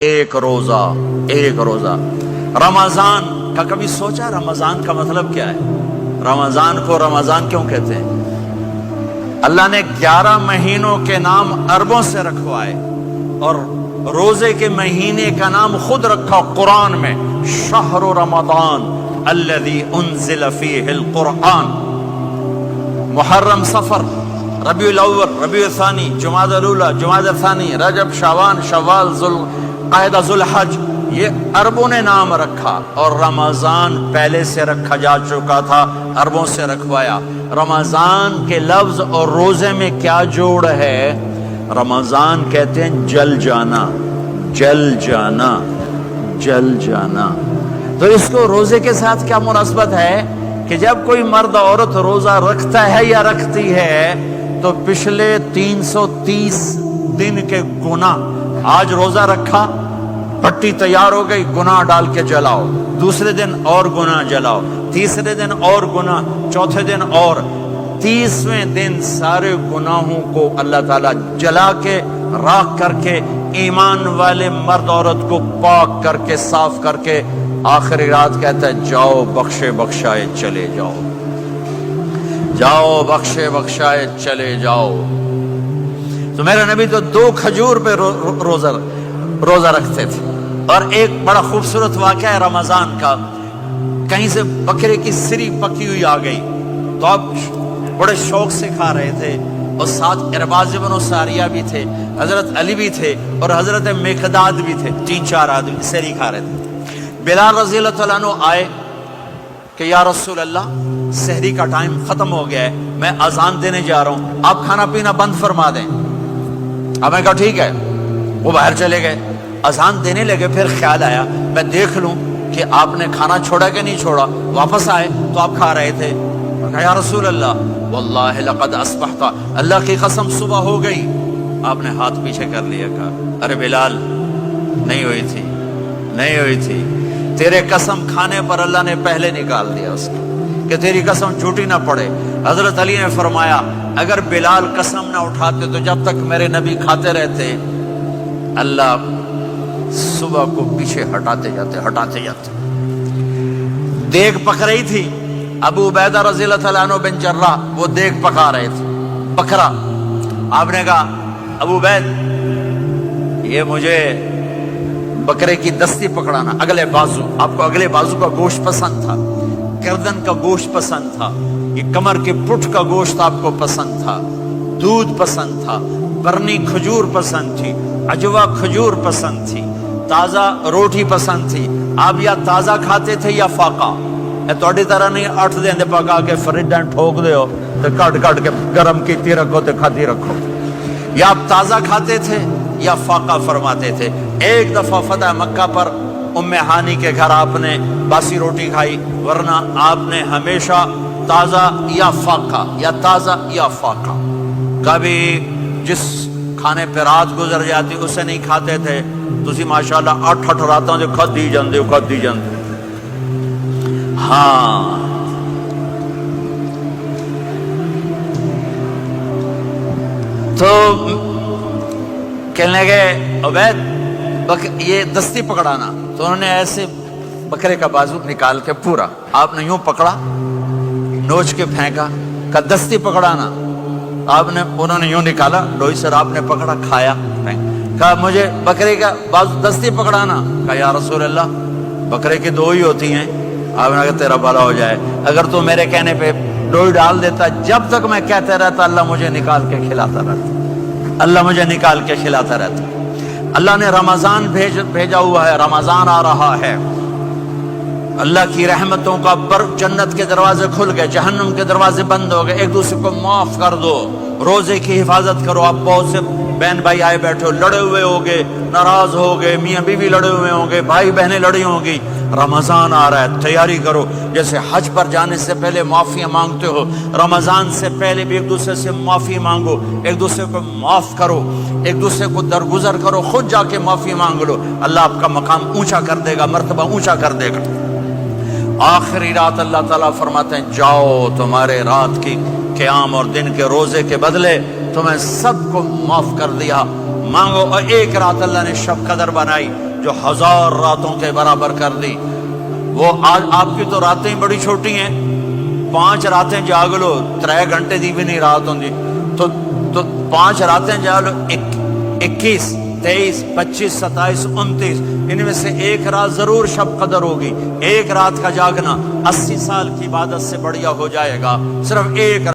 ایک روزہ رمضان کا کبھی سوچا رمضان کا مطلب کیا ہے؟ رمضان کو رمضان کیوں کہتے ہیں؟ اللہ نے 11 مہینوں کے نام عربوں سے رکھوائے اور روزے کے مہینے کا نام خود رکھا قرآن میں، شہر رمضان الذی انزل فیہ القرآن۔ محرم، صفر، ربیع الاول، ربیع الثانی، جمادی الاولی، جمادی الثانی، رجب، شعبان، شوال، قاعدہ، ذوالحج، یہ عربوں نے نام رکھا اور رمضان پہلے سے رکھا جا چکا تھا، عربوں سے رکھوایا۔ رمضان کے لفظ اور روزے میں کیا جوڑ ہے؟ رمضان کہتے ہیں جل جانا، جل جانا، جل جانا۔ تو اس کو روزے کے ساتھ کیا مناسبت ہے کہ جب کوئی مرد عورت روزہ رکھتا ہے یا رکھتی ہے تو پچھلے 330 دن کے گناہ، آج روزہ رکھا، پٹی تیار ہو گئی، گناہ ڈال کے جلاؤ، دوسرے دن اور گناہ جلاؤ، تیسرے دن اور گناہ، چوتھے دن اور، 30ویں دن سارے گناہوں کو اللہ تعالیٰ جلا کے، راکھ کر کے، ایمان والے مرد عورت کو پاک کر کے، صاف کر کے، آخری رات کہتا ہے جاؤ بخشے بخشائے چلے جاؤ، جاؤ بخشے بخشائے چلے جاؤ۔ تو میرے نبی تو 2 کھجور پہ روزہ رکھتے تھے۔ اور ایک بڑا خوبصورت واقعہ ہے رمضان کا، کہیں سے بکرے کی سری پکی ہوئی آ گئی تو آپ بڑے شوق سے کھا رہے تھے، اور ساتھ ارباز بن ساریہ بھی تھے، حضرت علی بھی تھے اور حضرت مقداد بھی تھے، 3-4 آدمی سری کھا رہے تھے۔ بلال رضی اللہ تعالیٰ عنہ آئے کہ یا رسول اللہ، سحری کا ٹائم ختم ہو گیا ہے، میں اذان دینے جا رہا ہوں، آپ کھانا پینا بند فرما دیں۔ اب میں کہا ٹھیک ہے، وہ باہر چلے گئے، اذان دینے لگے، پھر خیال آیا میں دیکھ لوں کہ آپ نے کھانا چھوڑا کہ نہیں چھوڑا۔ واپس آئے تو آپ کھا رہے تھے، کہا یا رسول اللہ واللہ لقد اصبحت، اللہ کی قسم صبح ہو گئی۔ آپ نے ہاتھ پیچھے کر لیا، کہا ارے بلال، نہیں ہوئی تھی، نہیں ہوئی تھی، تیرے قسم کھانے پر اللہ نے پہلے نکال دیا اس کو کہ تیری قسم جھوٹی نہ پڑے۔ حضرت علی نے فرمایا اگر بلال قسم نہ اٹھاتے تو جب تک میرے نبی کھاتے رہتے، اللہ صبح کو پیچھے ہٹاتے جاتے۔ دیگ پک رہی تھی، ابو عبیدہ رضی اللہ تعالیٰ عنہ بن جراح وہ دیگ پکا رہے تھے، بکرا۔ آپ نے کہا ابو عبید، یہ مجھے بکرے کی دستی پکڑانا، اگلے بازو، آپ کو اگلے بازو کا گوشت پسند تھا، گردن کا گوشت پسند تھا، یہ کمر کے پٹھ کا گوشت آپ کو پسند تھا، دودھ پسند تھا، برنی کھجور پسند تھی، عجوا کھجور پسند تھی، تازہ روٹی پسند تھی۔ آپ یا تازہ کھاتے تھے یا فاقہ، توڑی طرح نہیں 8 دن پکا کے فریج ٹھوک دے ہو تو کٹ کے گرم کیتی رکھو تو کھاتی رکھو، یا آپ تازہ کھاتے تھے یا فاقہ فرماتے تھے۔ ایک دفعہ فتح مکہ پر ام ہانی کے گھر آپ نے باسی روٹی کھائی، ورنہ آپ نے ہمیشہ تازہ یا فاقہ، یا تازہ یا فاقہ۔ کبھی جس کھانے پہ رات گزر جاتی اسے نہیں کھاتے تھے، تسی ماشاءاللہ 8 راتوں جو کھدی جاندے ہو۔ ہاں، تو کہنے لگے عبید یہ دستی پکڑانا، تو انہوں نے ایسے بکرے کا بازو نکال کے پورا آپ نے یوں پکڑا، نوچ کے پھینکا، کہ دستی پکڑانا۔ انہوں نے یوں نکالا لوئی سر، آپ نے پکڑا، کھایا، کہا مجھے بکرے کا بازو دستی پکڑانا۔ کہا یا رسول اللہ بکرے کی 2 ہی ہوتی ہیں۔ آپ نے کہا تیرا بھلا ہو جائے، اگر تو میرے کہنے پہ ڈوئی ڈال دیتا، جب تک میں کہتے رہتا اللہ مجھے نکال کے کھلاتا رہتا، اللہ مجھے نکال کے کھلاتا رہتا۔ اللہ نے رمضان بھیجا ہوا ہے، رمضان آ رہا ہے، اللہ کی رحمتوں کا جنت کے دروازے کھل گئے، جہنم کے دروازے بند ہو گئے، ایک دوسرے کو معاف کر دو، روزے کی حفاظت کرو۔ آپ بہت سے بہن بھائی آئے بیٹھے ہو، لڑے ہوئے ہوگے، ناراض ہوگے، میاں بیوی لڑے ہوئے ہوں گے، بھائی بہنیں لڑی ہوں گی۔ رمضان آ رہا ہے، تیاری کرو۔ جیسے حج پر جانے سے پہلے معافیاں مانگتے ہو، رمضان سے پہلے بھی ایک دوسرے سے معافی مانگو، ایک دوسرے کو معاف کرو، ایک دوسرے کو درگزر کرو، خود جا کے معافی مانگ لو، اللہ آپ کا مقام اونچا کر دے گا، مرتبہ اونچا کر دے گا۔ آخری رات اللہ تعالیٰ فرماتے ہیں جاؤ، تمہارے رات کی قیام اور دن کے روزے کے بدلے تمہیں سب کو معاف کر دیا، مانگو۔ اور ایک رات اللہ نے شب قدر بنائی، جو 1000 راتوں کے برابر کر دی. وہ آج آپ کی تو راتیں بڑی چھوٹی ہیں, 5 راتیں جاگ لو 3 گھنٹے دی بھی نہیں رات ہوندی, تو 5 راتیں جاگ لو 21 23 25 27 29, ان میں سے ایک رات ضرور شب قدر ہوگی. ایک رات کا جاگنا 80 سال کی عبادت سے بڑھیا ہو جائے گا. صرف ایک